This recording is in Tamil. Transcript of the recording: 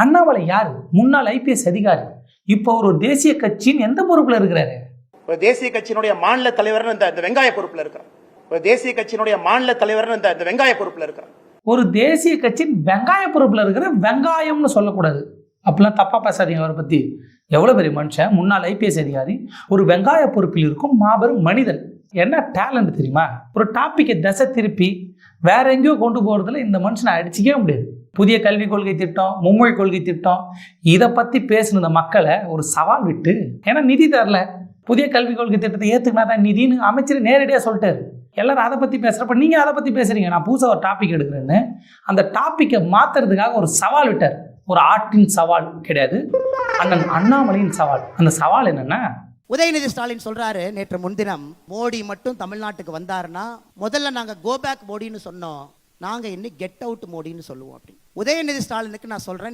அண்ணாமலை யாரு? முன்னாள் ஐபிஎஸ் அதிகாரி. இப்போ ஒரு தேசிய கட்சியின் எந்த பொறுப்புல இருக்கிறாரு? ஒரு தேசிய கட்சியினுடைய மாநில தலைவர் இந்த வெங்காய பொறுப்புல இருக்கிறார். ஒரு தேசிய கட்சியினுடைய மாநில தலைவர் இந்த வெங்காய பொறுப்புல இருக்கிறார். ஒரு தேசிய கட்சியின் வெங்காய பொறுப்புல இருக்கிற வெங்காயம்னு சொல்லக்கூடாது. அப்பெல்லாம் தப்பா பேசாதீங்க அவரை பத்தி. எவ்வளவு பெரிய மனுஷன், முன்னாள் ஐபிஎஸ் அதிகாரி, ஒரு வெங்காய பொறுப்பில் இருக்கும் மாபெரும் மனிதன். என்ன டேலண்ட் தெரியுமா? ஒரு டாபிக்கை திசை திருப்பி வேற எங்கேயோ கொண்டு போறதுல இந்த மனுஷனை அடிச்சுக்கவே முடியாது. புதிய கல்விக் கொள்கை திட்டம், மும்மொழி கொள்கை திட்டம், இதை பத்தி பேசின இந்த மக்களை ஒரு சவால் விட்டு, ஏன்னா நிதி தரல, புதிய கல்விக் கொள்கை திட்டத்தை ஏத்துக்கினா தான் நிதினு அமைச்சர் நேரடியா சொல்லிட்டாரு. எல்லாரும் அதை பத்தி பேசுறப்ப நீங்க அதை பத்தி பேசுறீங்க, நான் புதுசா ஒரு டாபிக் எடுக்கிறேன்னு அந்த டாபிக்கை மாத்துறதுக்காக ஒரு சவால் விட்டார். ஒரு ஆட்டின் சவால் கிடையாது, அண்ணன் அண்ணாமலையின் சவால். அந்த சவால் என்னன்னா, உதயநிதி ஸ்டாலின் சொல்றாரு நேற்று முன்தினம், மோடி மட்டும் தமிழ்நாட்டுக்கு வந்தாருன்னா முதல்ல நாங்க கோ பேக் மோடின்னு சொன்னோம், நாங்க இன்னைக்கு கெட் அவுட் மோடின்னு சொல்லுவோம். அப்படி உதயநிதி ஸ்டாலினுக்கு நான் சொல்றேன்,